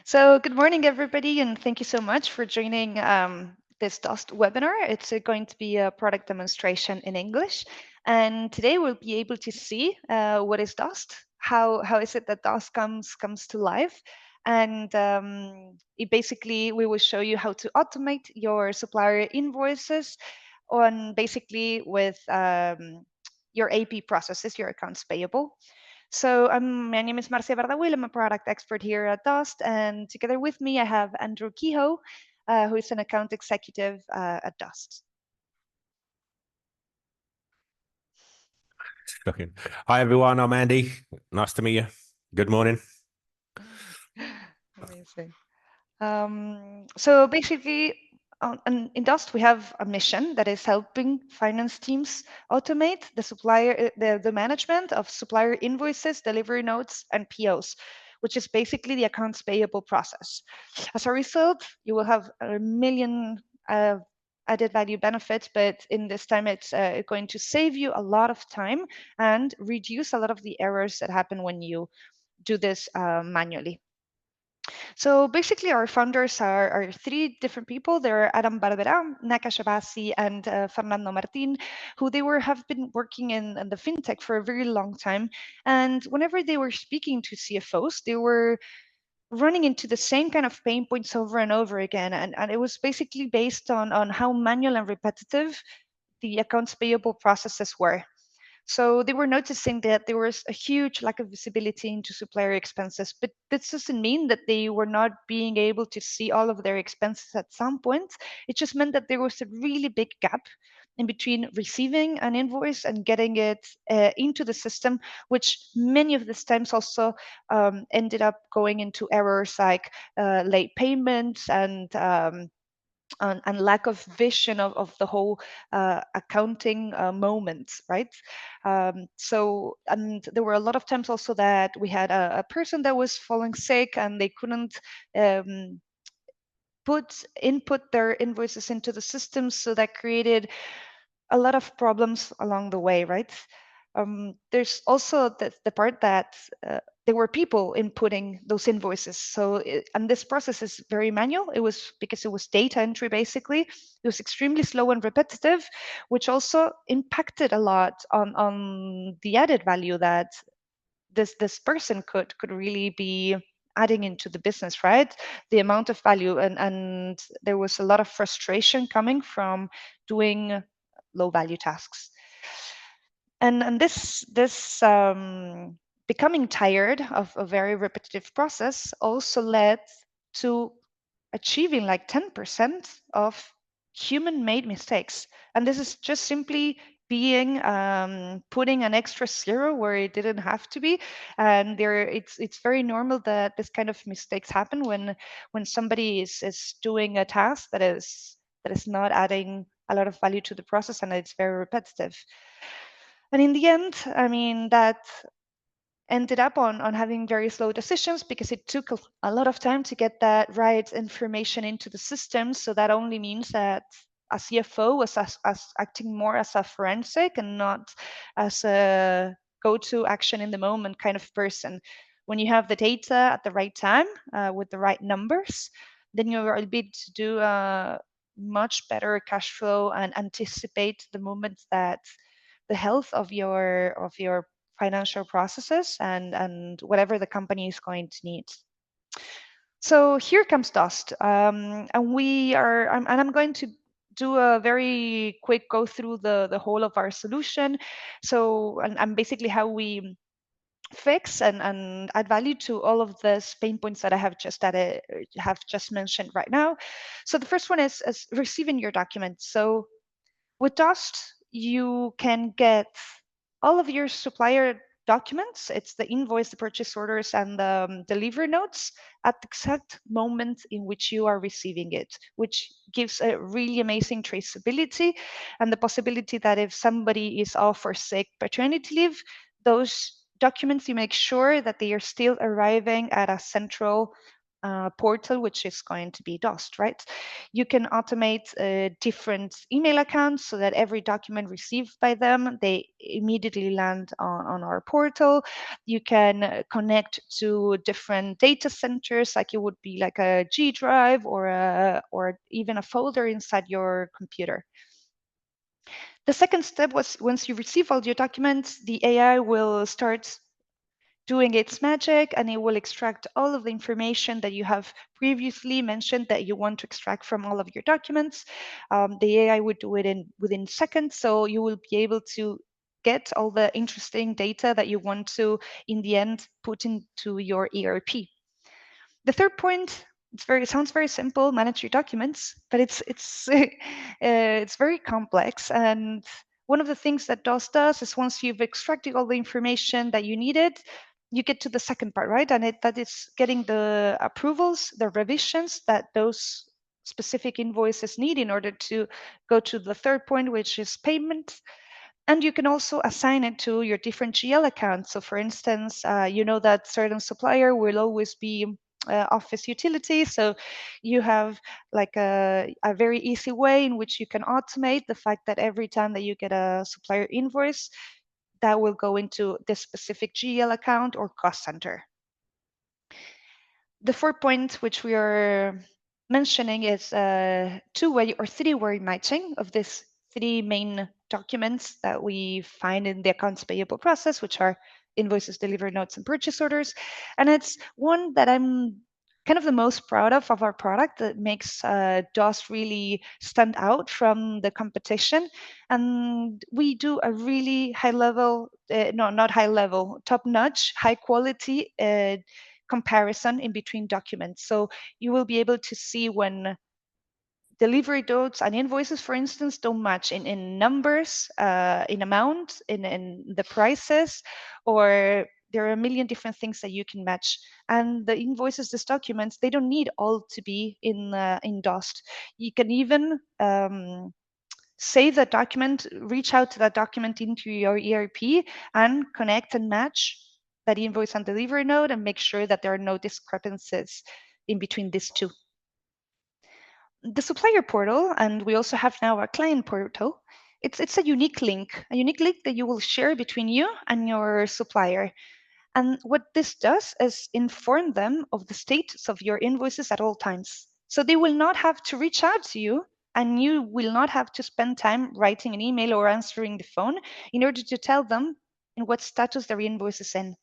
So good morning, everybody, and thank you so much for joining this Dost webinar. It's going to be a product demonstration in English. And today we'll be able to see what is Dost, how is it that Dost comes to life. And we will show you how to automate your supplier invoices on basically with your AP processes, your accounts payable. So my name is Marcia Bardauil. I'm a product expert here at Dost, and together with me I have Andrew Kehoe, who is an account executive at Dost. Shocking. Hi everyone, I'm Andy. Nice to meet you. Good morning. Amazing. So basically, in Dost we have a mission that is helping finance teams automate the management of supplier invoices, delivery notes, and POs, which is basically the accounts payable process. As a result, you will have a million added value benefits, but in this time it's going to save you a lot of time and reduce a lot of the errors that happen when you do this manually. So basically, our founders are three different people. They're Adam Barbera, Naka Shabasi, and Fernando Martin, who have been working in the fintech for a very long time. And whenever they were speaking to CFOs, they were running into the same kind of pain points over and over again. And it was basically based on how manual and repetitive the accounts payable processes were. So they were noticing that there was a huge lack of visibility into supplier expenses, but this doesn't mean that they were not being able to see all of their expenses at some point. It just meant that there was a really big gap in between receiving an invoice and getting it into the system, which many of these times also ended up going into errors like late payments and lack of vision of the whole accounting moment, right? And there were a lot of times also that we had a person that was falling sick and they couldn't um, input their invoices into the system, so that created a lot of problems along the way, right? There's also the part that there were people inputting those invoices. And this process is very manual. It was because it was data entry, basically. It was extremely slow and repetitive, which also impacted a lot on the added value that this person could really be adding into the business, right? The amount of value, and there was a lot of frustration coming from doing low value tasks. And this becoming tired of a very repetitive process also led to achieving like 10% of human-made mistakes. And this is just simply being putting an extra zero where it didn't have to be. And it's very normal that this kind of mistakes happen when somebody is doing a task that is not adding a lot of value to the process and it's very repetitive. And in the end, I mean, that ended up on having very slow decisions because it took a lot of time to get that right information into the system. So that only means that a CFO was as acting more as a forensic and not as a go-to action in the moment kind of person. When you have the data at the right time with the right numbers, then you're able to do a much better cash flow and anticipate the moments that the health of your financial processes and whatever the company is going to need. So here comes Dost, I'm going to do a very quick go through the whole of our solution. So and basically how we fix and add value to all of these pain points that I have just mentioned right now. So the first one is receiving your documents. So with Dost, you can get all of your supplier documents. It's the invoice, the purchase orders, and the delivery notes at the exact moment in which you are receiving it, which gives a really amazing traceability and the possibility that if somebody is off or sick paternity leave, those documents, you make sure that they are still arriving at a central portal, which is going to be Dost, right? You can automate different email accounts so that every document received by them, they immediately land on our portal. You can connect to different data centers, like it would be like a G drive or even a folder inside your computer. The second step was once you receive all your documents, the AI will start doing its magic and it will extract all of the information that you have previously mentioned that you want to extract from all of your documents. The AI would do it within seconds, so you will be able to get all the interesting data that you want to, in the end, put into your ERP. The third point, it sounds very simple, manage your documents, but it's very complex. And one of the things that DOS does is once you've extracted all the information that you needed, you get to the second part, right? And that is getting the approvals, the revisions that those specific invoices need in order to go to the third point, which is payment. And you can also assign it to your different GL accounts. So for instance, you know that certain supplier will always be office utilities. So you have like a very easy way in which you can automate the fact that every time that you get a supplier invoice, that will go into this specific GL account or cost center. The fourth point, which we are mentioning, is two-way or three-way matching of these three main documents that we find in the accounts payable process, which are invoices, delivery notes, and purchase orders. And it's one that I'm kind of the most proud of our product that makes DOS really stand out from the competition. And we do a really high level, no, not high level, top notch, high quality comparison in between documents. So you will be able to see when delivery notes and invoices, for instance, don't match in numbers, in amount, in the prices, or there are a million different things that you can match. And the invoices, these documents, they don't need all to be in Dost. You can even save that document, reach out to that document into your ERP and connect and match that invoice and delivery note and make sure that there are no discrepancies in between these two. The supplier portal, and we also have now a client portal, it's a unique link that you will share between you and your supplier. And what this does is inform them of the status of your invoices at all times. So they will not have to reach out to you and you will not have to spend time writing an email or answering the phone in order to tell them in what status their invoice is in.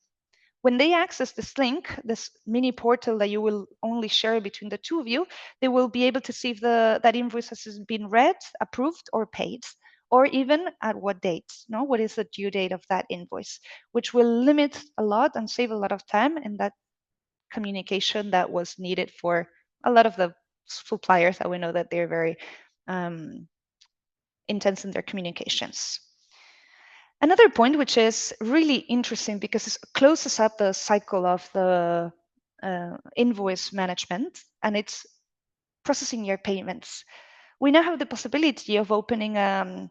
When they access this link, this mini portal that you will only share between the two of you, they will be able to see if that invoice has been read, approved, or paid, or even at what date. No, what is the due date of that invoice, which will limit a lot and save a lot of time in that communication that was needed for a lot of the suppliers that we know that they're very intense in their communications. Another point, which is really interesting because it closes up the cycle of the invoice management, and it's processing your payments. We now have the possibility of opening an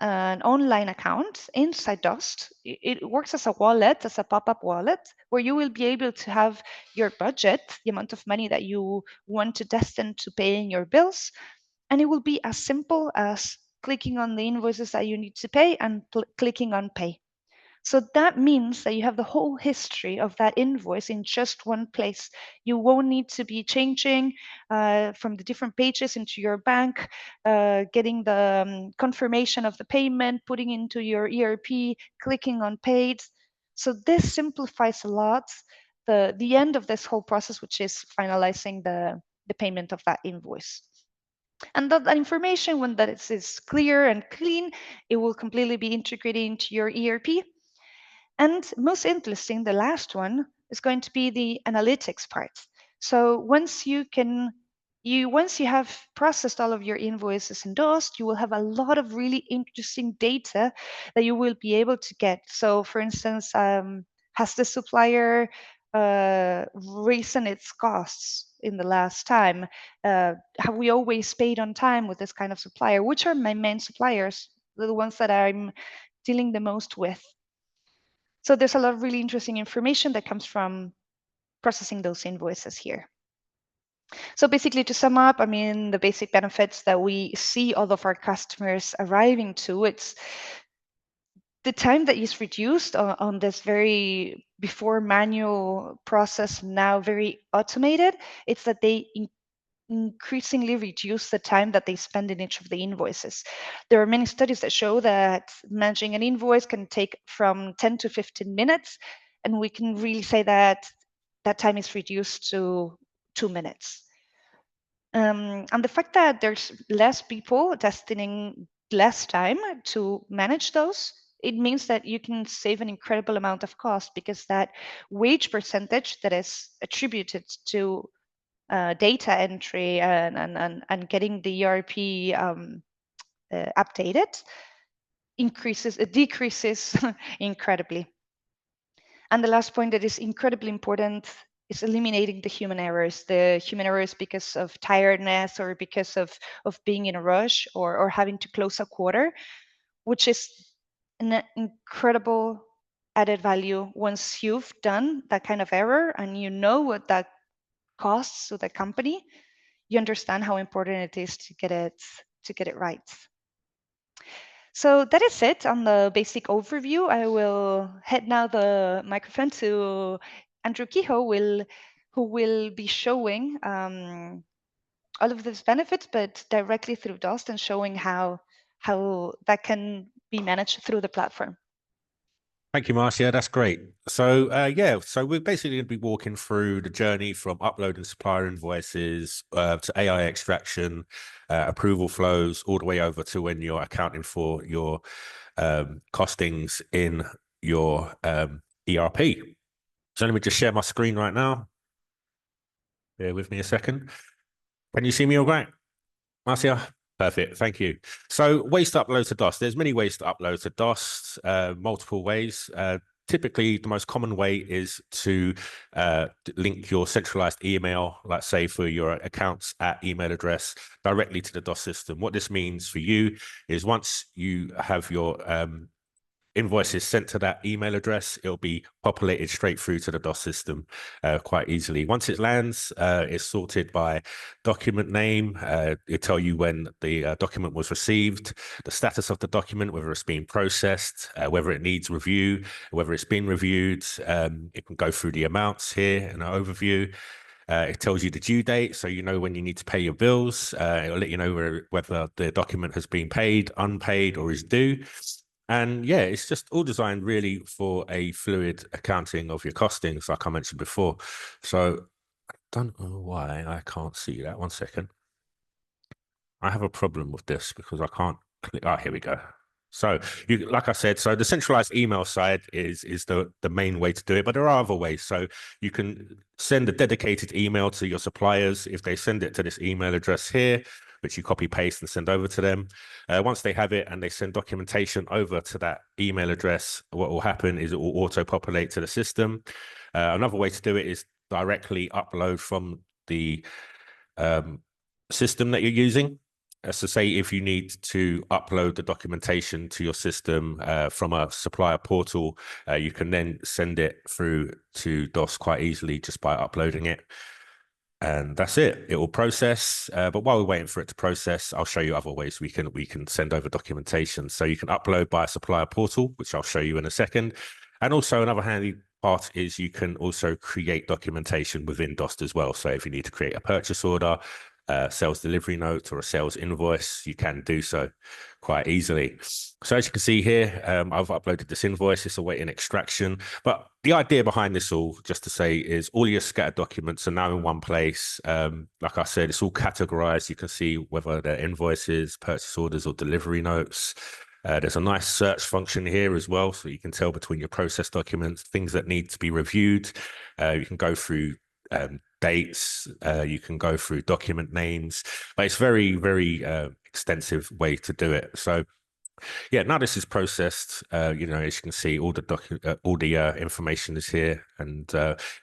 online account inside Dost. It works as a wallet, as a pop-up wallet, where you will be able to have your budget, the amount of money that you want to destine to paying your bills, and it will be as simple as clicking on the invoices that you need to pay and clicking on pay. So that means that you have the whole history of that invoice in just one place. You won't need to be changing from the different pages into your bank, getting the confirmation of the payment, putting into your ERP, clicking on paid. So this simplifies a lot the end of this whole process, which is finalizing the payment of that invoice. And that information, when that is clear and clean, it will completely be integrated into your ERP. And most interesting, the last one is going to be the analytics part. So once you have processed all of your invoices in Dost, you will have a lot of really interesting data that you will be able to get. So for instance, has the supplier risen its costs in the last time? Have we always paid on time with this kind of supplier? Which are my main suppliers, the ones that I'm dealing the most with? So there's a lot of really interesting information that comes from processing those invoices here. So basically, to sum up, I mean, the basic benefits that we see all of our customers arriving to, it's the time that is reduced on this very before manual process, now very automated. It's that they increasingly reduce the time that they spend in each of the invoices. There are many studies that show that managing an invoice can take from 10 to 15 minutes, and we can really say that that time is reduced to 2 minutes. And the fact that there's less people destining less time to manage those, it means that you can save an incredible amount of cost, because that wage percentage that is attributed to data entry and getting the ERP updated decreases incredibly. And the last point that is incredibly important is eliminating the human errors because of tiredness or because of being in a rush or having to close a quarter, which is an incredible added value once you've done that kind of error and you know what that costs to the company. You understand how important it is to get it right. So that is it on the basic overview. I will head now the microphone to Andrew Kehoe, who will be showing all of these benefits, but directly through Dost, and showing how that can be managed through the platform. Thank you, Marcia. That's great. So yeah, so we're basically going to be walking through the journey from uploading supplier invoices to AI extraction, approval flows, all the way over to when you're accounting for your costings in your ERP. So let me just share my screen right now. Bear with me a second. Can you see me all right, Marcia? Perfect. Thank you. So ways to upload to Dost. There's many ways to upload to Dost, multiple ways. Typically, the most common way is to link your centralized email, let's say for your accounts at email address, directly to the Dost system. What this means for you is once you have your invoices sent to that email address, it'll be populated straight through to the Dost system quite easily. Once it lands, it's sorted by document name. It'll tell you when the document was received, the status of the document, whether it's being processed, whether it needs review, whether it's been reviewed. It can go through the amounts here in an overview. It tells you the due date, so you know when you need to pay your bills. It'll let you know whether the document has been paid, unpaid, or is due. And yeah, it's just all designed really for a fluid accounting of your costings, like I mentioned before. So I don't know why I can't see that. 1 second. I have a problem with this because I can't click. Oh, here we go. So you, like I said, so the centralized email side is the main way to do it, but there are other ways. So you can send a dedicated email to your suppliers. If they send it to this email address here, which you copy paste and send over to them, once they have it and they send documentation over to that email address, what will happen is it will auto populate to the system. Another way to do it is directly upload from the system that you're using. So say if you need to upload the documentation to your system from a supplier portal, you can then send it through to Dost quite easily just by uploading it. And that's it. It will process. But while we're waiting for it to process, I'll show you other ways we can send over documentation. So you can upload by a supplier portal, which I'll show you in a second. And also another handy part is you can also create documentation within Dost as well. So if you need to create a purchase order, sales delivery note, or a sales invoice, you can do so quite easily. So as you can see here, I've uploaded this invoice. It's awaiting extraction. But the idea behind this all, just to say, is all your scattered documents are now in one place. Like I said, it's all categorized. You can see whether they're invoices, purchase orders, or delivery notes. There's a nice search function here as well, so you can tell between your process documents, things that need to be reviewed. You can go through dates, you can go through document names, but it's very, very extensive way to do it. So yeah, now this is processed. As you can see, all the information is here, and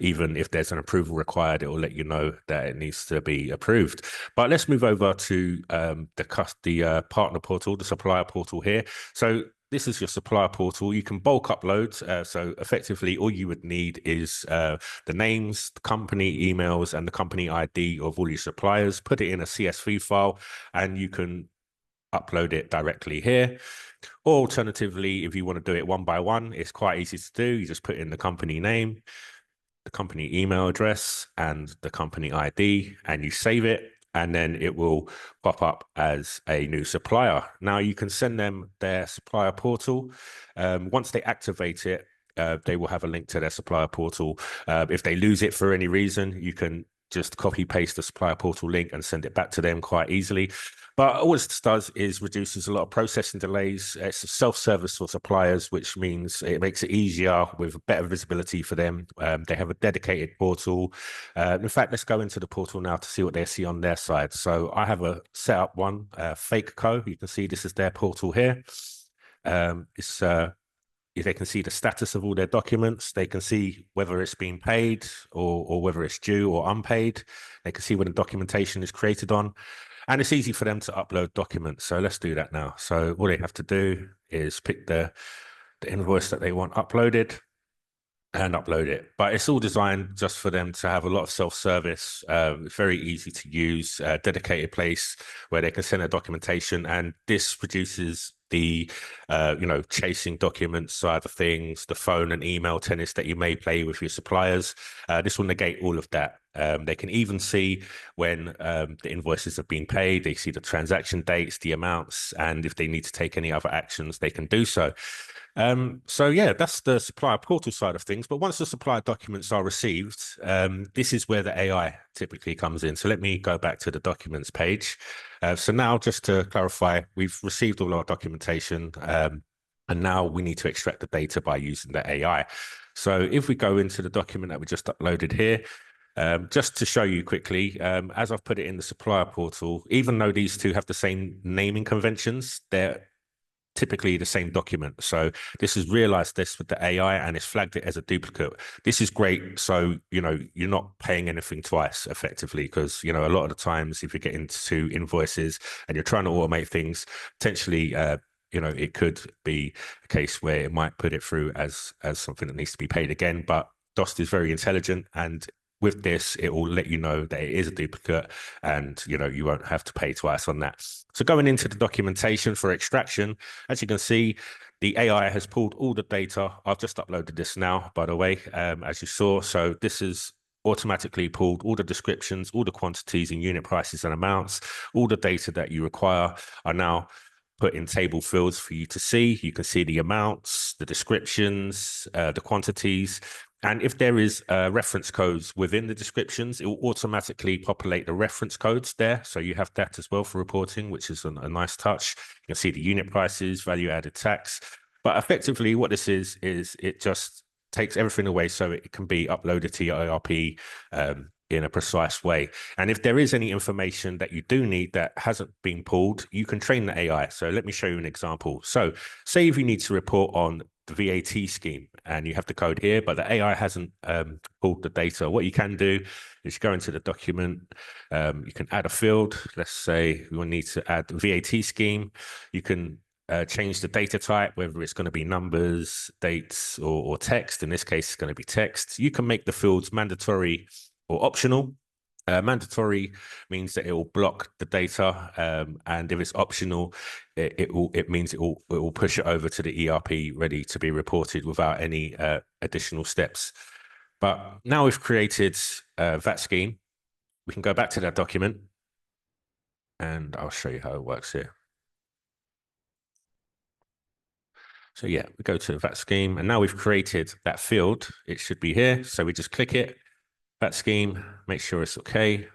even if there's an approval required, it will let you know that it needs to be approved. But let's move over to the partner portal, the supplier portal here. So this is your supplier portal. You can bulk upload. So effectively, all you would need is the names, the company emails, and the company ID of all your suppliers. Put it in a CSV file, and you can upload it directly here. Or alternatively, if you want to do it one by one, it's quite easy to do. You just put in the company name, the company email address, and the company ID, and you save it, and then it will pop up as a new supplier. Now you can send them their supplier portal. Once they activate it, they will have a link to their supplier portal. If they lose it for any reason, you can just copy paste the supplier portal link and send it back to them quite easily. But all this does is reduces a lot of processing delays. It's a self-service for suppliers, which means it makes it easier with better visibility for them. They have a dedicated portal. In fact, let's go into the portal now to see what they see on their side. So I have a set up one, Kehoe. You can see this is their portal here. They can see the status of all their documents. They can see whether it's been paid or whether it's due or unpaid. They can see when the documentation is created on. And it's easy for them to upload documents. So let's do that now. So all they have to do is pick the invoice that they want uploaded and upload it. But it's all designed just for them to have a lot of self-service. Very easy to use, dedicated place where they can send their documentation. And this reduces the chasing documents side of things, the phone and email tennis that you may play with your suppliers. This will negate all of that. They can even see when the invoices have been paid. They see the transaction dates, the amounts, and if they need to take any other actions, they can do so. So yeah, that's the supplier portal side of things. But once the supplier documents are received, this is where the AI typically comes in. So let me go back to the documents page. So now, just to clarify, we've received all our documentation, and now we need to extract the data by using the AI. So if we go into the document that we just uploaded here, just to show you quickly, as I've put it in the supplier portal, even though these two have the same naming conventions, they're typically the same document. So this has realized this with the AI and it's flagged it as a duplicate. This is great. So, you're not paying anything twice effectively, because, a lot of the times if you get into invoices and you're trying to automate things, potentially, it could be a case where it might put it through as something that needs to be paid again. But Dost is very intelligent, and with this, it will let you know that it is a duplicate, and you won't have to pay twice on that. So going into the documentation for extraction, as you can see, the AI has pulled all the data. I've just uploaded this now, by the way, as you saw. So this is automatically pulled all the descriptions, all the quantities and unit prices and amounts. All the data that you require are now put in table fields for you to see. You can see the amounts, the descriptions, the quantities. And if there is reference codes within the descriptions, it will automatically populate the reference codes there. So you have that as well for reporting, which is a nice touch. You can see the unit prices, value added tax. But effectively what this is it just takes everything away so it can be uploaded to your ERP in a precise way. And if there is any information that you do need that hasn't been pulled, you can train the AI. So let me show you an example. So say if you need to report on the VAT scheme and you have the code here, but the AI hasn't pulled the data, what you can do is go into the document, you can add a field. Let's say we need to add the VAT scheme. You can change the data type, whether it's going to be numbers, dates, or text. In this case, it's going to be text. You can make the fields mandatory or optional. Mandatory means that it will block the data, and if it's optional, it means it will push it over to the ERP ready to be reported without any additional steps. But now we've created a VAT scheme, we can go back to that document, and I'll show you how it works here. So yeah, we go to the VAT scheme, and now we've created that field. It should be here. So we just click it, VAT scheme, make sure it's okay.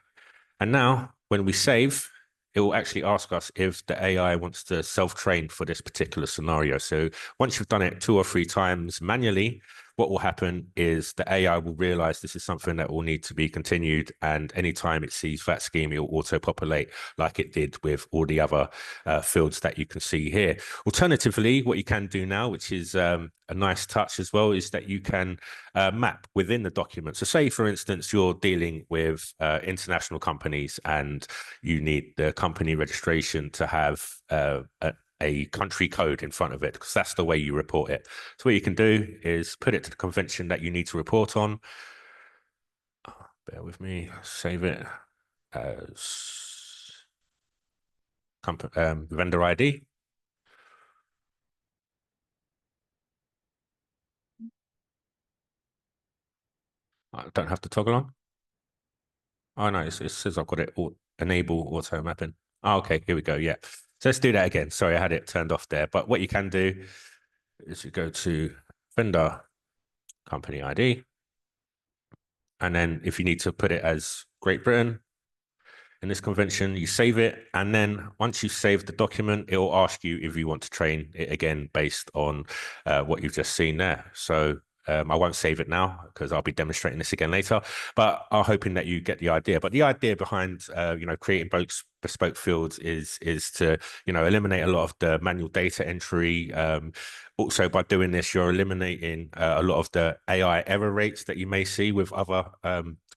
And now when we save, it will actually ask us if the AI wants to self-train for this particular scenario. So once you've done it 2 or 3 times manually, what will happen is the AI will realize this is something that will need to be continued. And anytime it sees VAT scheme, it will auto-populate like it did with all the other fields that you can see here. Alternatively, what you can do now, which is a nice touch as well, is that you can map within the document. So say, for instance, you're dealing with international companies and you need the company registration to have a country code in front of it, because that's the way you report it. So what you can do is put it to the convention that you need to report on. Bear with me, save it as vendor ID. I don't have to toggle on. Oh no, it says I've got it enable auto mapping. Oh, okay, here we go. Yeah. So let's do that again. Sorry, I had it turned off there. But what you can do is you go to vendor company ID. And then if you need to put it as Great Britain in this convention, you save it. And then once you've saved the document, it will ask you if you want to train it again based on what you've just seen there. So I won't save it now because I'll be demonstrating this again later, but I'm hoping that you get the idea. But the idea behind, creating bespoke fields is to, eliminate a lot of the manual data entry. Also, by doing this, you're eliminating a lot of the AI error rates that you may see with other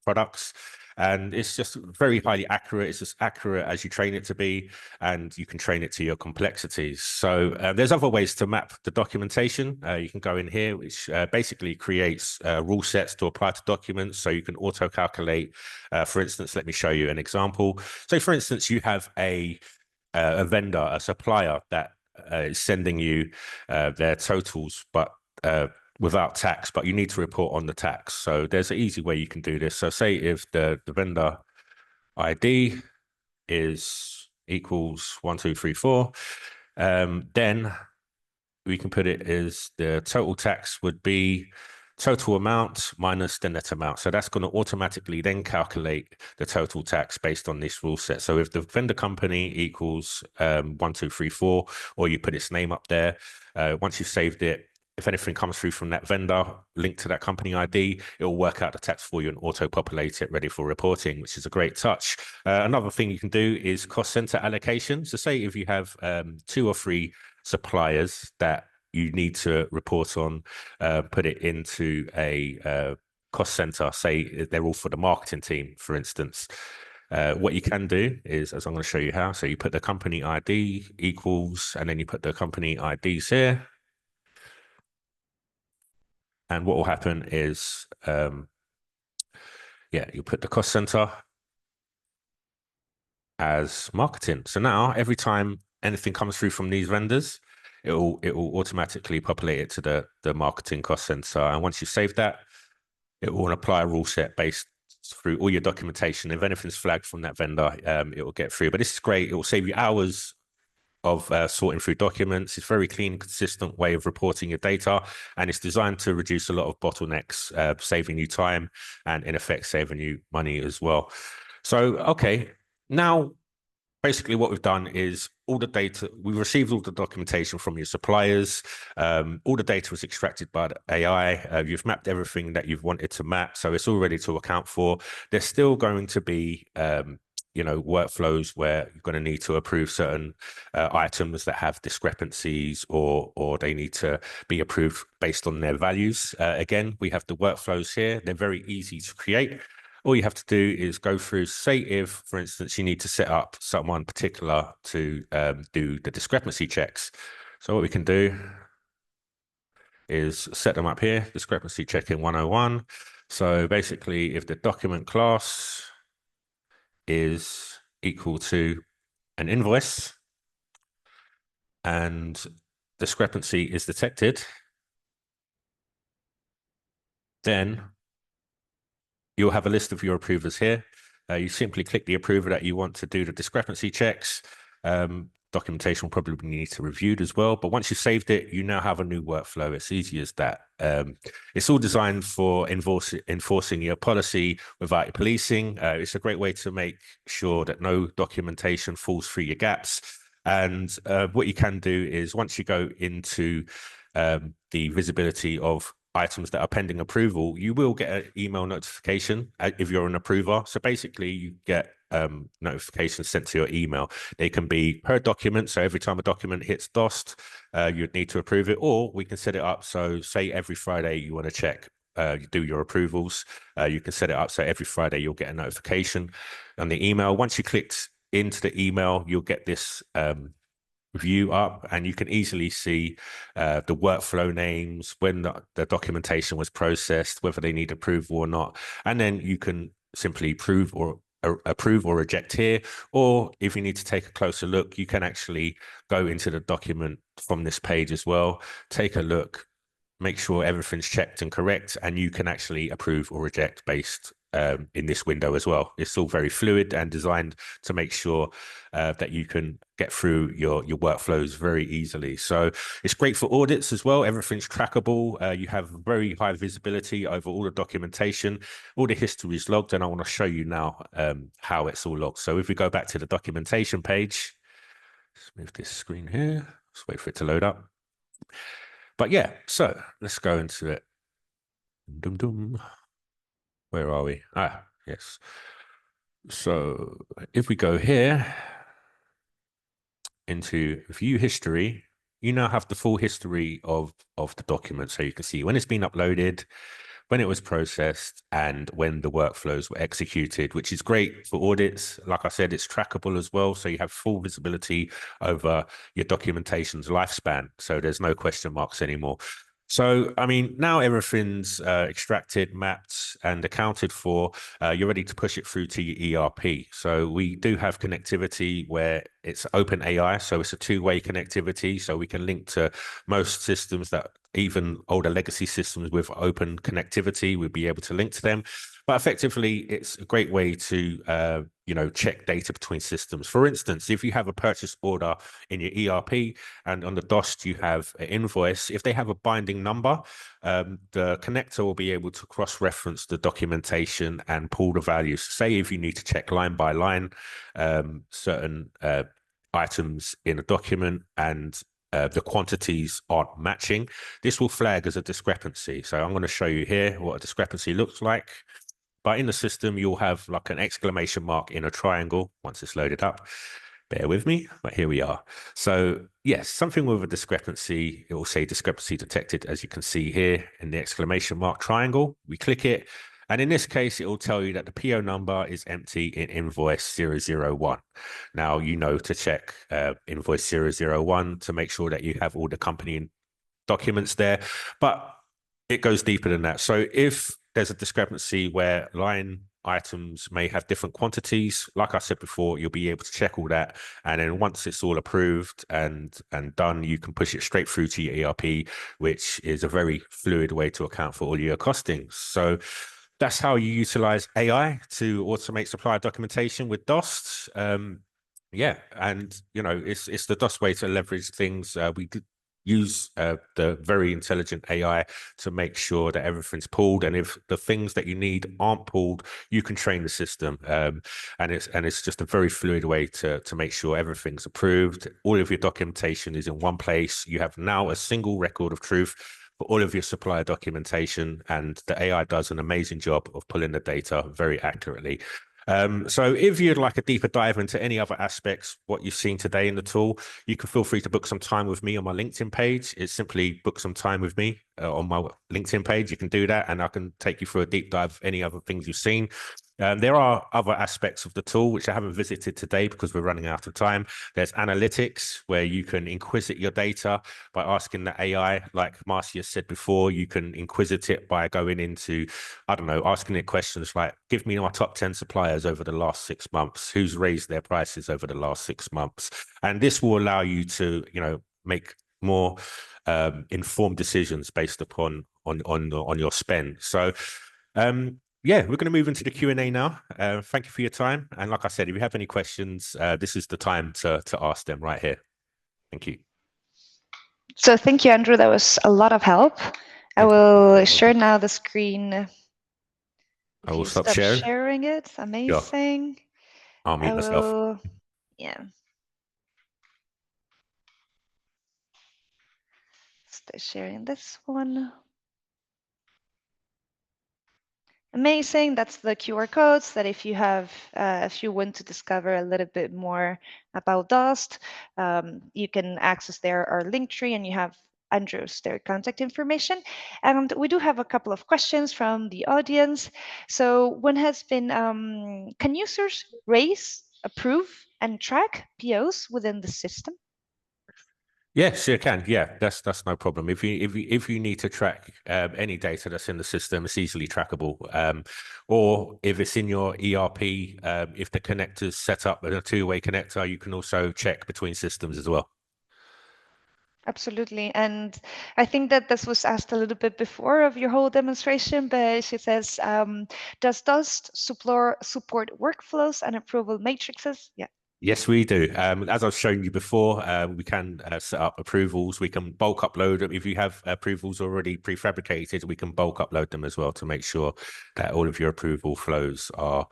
products. And it's just very highly accurate. It's as accurate as you train it to be, and you can train it to your complexities. So there's other ways to map the documentation. You can go in here, which basically creates rule sets to apply to documents. So you can auto calculate. For instance, let me show you an example. So for instance, you have a vendor, a supplier that is sending you their totals, but without tax, but you need to report on the tax. So there's an easy way you can do this. So say if the vendor ID is equals 1234, then we can put it as the total tax would be total amount minus the net amount. So that's going to automatically then calculate the total tax based on this rule set. So if the vendor company equals 1234, or you put its name up there, once you've saved it, if anything comes through from that vendor linked to that company ID, it will work out the tax for you and auto-populate it ready for reporting, which is a great touch. Another thing you can do is cost center allocation. So say if you have 2 or 3 suppliers that you need to report on, put it into a cost center, say they're all for the marketing team, for instance. What you can do is, as I'm going to show you how, so you put the company ID equals, and then you put the company IDs here. And what will happen is, you put the cost center as marketing. So now every time anything comes through from these vendors, it will automatically populate it to the marketing cost center. And once you save that, it will apply a rule set based through all your documentation. If anything's flagged from that vendor, it will get through. But this is great. It will save you hours of sorting through documents. It's a very clean, consistent way of reporting your data, and it's designed to reduce a lot of bottlenecks, saving you time and in effect saving you money as well. So, okay, now basically what we've done is all the data, we've received all the documentation from your suppliers. All the data was extracted by the AI. You've mapped everything that you've wanted to map, so it's all ready to account for. There's still going to be workflows where you're going to need to approve certain items that have discrepancies, or they need to be approved based on their values. Again, we have the workflows here. They're very easy to create. All you have to do is go through, say if, for instance, you need to set up someone particular to do the discrepancy checks. So what we can do is set them up here, discrepancy checking 101. So basically, if the document class is equal to an invoice and discrepancy is detected, then you'll have a list of your approvers here. You simply click the approver that you want to do the discrepancy checks. Documentation will probably need to be reviewed as well. But once you've saved it, you now have a new workflow. It's easy as that. It's all designed for enforcing your policy without policing. It's a great way to make sure that no documentation falls through your gaps. And what you can do is, once you go into the visibility of items that are pending approval, you will get an email notification if you're an approver. So basically you get notifications sent to your email. They can be per document. So every time a document hits Dost, you'd need to approve it, or we can set it up. So say every Friday you want to check, you do your approvals. You can set it up so every Friday you'll get a notification on the email. Once you clicked into the email, you'll get this view up, and you can easily see the workflow names, when the documentation was processed, whether they need approval or not. And then you can simply approve or reject here. Or if you need to take a closer look, you can actually go into the document from this page as well, take a look, make sure everything's checked and correct, and you can actually approve or reject based in this window as well. It's all very fluid and designed to make sure that you can get through your workflows very easily. So it's great for audits as well. Everything's trackable. You have very high visibility over all the documentation. All the history is logged, and I want to show you now how it's all logged. So if we go back to the documentation page, let's move this screen here. Let's wait for it to load up. But yeah, so let's go into it. Dum dum. Where are we? Ah, yes. So if we go here into view history, you now have the full history of the document. So you can see when it's been uploaded, when it was processed, and when the workflows were executed, which is great for audits. Like I said, it's trackable as well. So you have full visibility over your documentation's lifespan. So there's no question marks anymore. So, I mean, now everything's extracted, mapped, and accounted for. You're ready to push it through to your ERP. So we do have connectivity where it's open AI. So it's a two-way connectivity. So we can link to most systems, that even older legacy systems with open connectivity, we'll be able to link to them. But effectively, it's a great way to check data between systems. For instance, if you have a purchase order in your ERP and on the Dost you have an invoice, if they have a binding number, the connector will be able to cross-reference the documentation and pull the values. Say if you need to check line by line certain items in a document, and the quantities aren't matching, this will flag as a discrepancy. So I'm going to show you here what a discrepancy looks like. But in the system, you'll have like an exclamation mark in a triangle once it's loaded up. Bear with me, but here we are. So yes, something with a discrepancy. It will say discrepancy detected, as you can see here in the exclamation mark triangle. We click it, and in this case, it will tell you that the PO number is empty in invoice 001. Now, you know to check invoice 001 to make sure that you have all the company documents there, but it goes deeper than that. So if there's a discrepancy where line items may have different quantities, like I said before, you'll be able to check all that. And then once it's all approved and done, you can push it straight through to your ERP, which is a very fluid way to account for all your costings. So that's how you utilize AI to automate supplier documentation with Dost. Yeah, and it's the Dost way to leverage things. We use the very intelligent AI to make sure that everything's pulled, and if the things that you need aren't pulled, you can train the system. And it's just a very fluid way to make sure everything's approved. All of your documentation is in one place. You have now a single record of truth for all of your supplier documentation, and the AI does an amazing job of pulling the data very accurately. So if you'd like a deeper dive into any other aspects, what you've seen today in the tool, you can feel free to book some time with me on my LinkedIn page. It's simply book some time with me on my LinkedIn page. You can do that, and I can take you through a deep dive of any other things you've seen. There are other aspects of the tool which I haven't visited today because we're running out of time. There's analytics, where you can inquisit your data by asking the AI. Like Marcia said before, you can inquisit it by going into, I don't know, asking it questions like, give me my top 10 suppliers over the last 6 months, who's raised their prices over the last 6 months. And this will allow you to, make more informed decisions based upon on your spend. So yeah, we're going to move into the Q&A now. Thank you for your time. And like I said, if you have any questions, this is the time to ask them right here. Thank you. So thank you, Andrew. That was a lot of help. I will share now the screen. I will stop sharing it. Amazing. Yeah. I'll mute myself. Yeah. Stay sharing this one. Amazing. That's the QR codes that if you have, if you want to discover a little bit more about Dost, you can access there our link tree, and you have Andrew's their contact information. And we do have a couple of questions from the audience. So one has been, can users raise, approve, and track POs within the system? Yes, you can. Yeah, that's no problem. If you need to track any data that's in the system, it's easily trackable. Or if it's in your ERP, if the connector's set up with a two-way connector, you can also check between systems as well. Absolutely. And I think that this was asked a little bit before of your whole demonstration, but she says, does Dost support workflows and approval matrices? Yeah. Yes, we do. As I've shown you before, we can set up approvals. We can bulk upload them. If you have approvals already prefabricated, we can bulk upload them as well to make sure that all of your approval flows are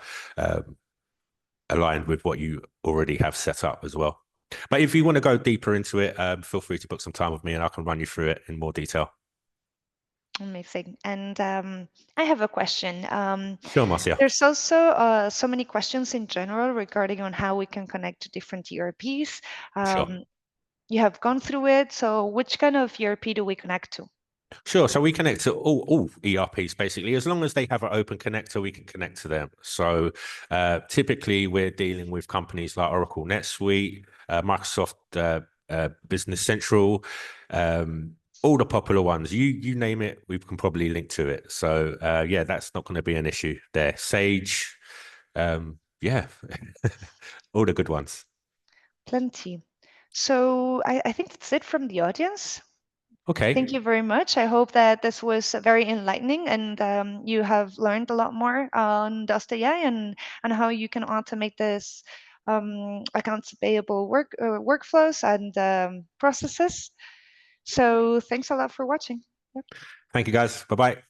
aligned with what you already have set up as well. But if you want to go deeper into it, feel free to book some time with me and I can run you through it in more detail. Amazing. And I have a question. Sure, Marcia. There's also so many questions in general regarding on how we can connect to different ERPs. Sure. You have gone through it. So which kind of ERP do we connect to? Sure. So we connect to all ERPs basically. As long as they have an open connector, we can connect to them. So typically we're dealing with companies like Oracle NetSuite, Microsoft Business Central, all the popular ones. You name it, we can probably link to it. So yeah, that's not going to be an issue there. Sage, yeah, all the good ones. Plenty. So I think that's it from the audience. Okay. Thank you very much. I hope that this was very enlightening and you have learned a lot more on Dust AI and how you can automate this accounts payable workflows and processes. So thanks a lot for watching. Yep. Thank you, guys. Bye-bye.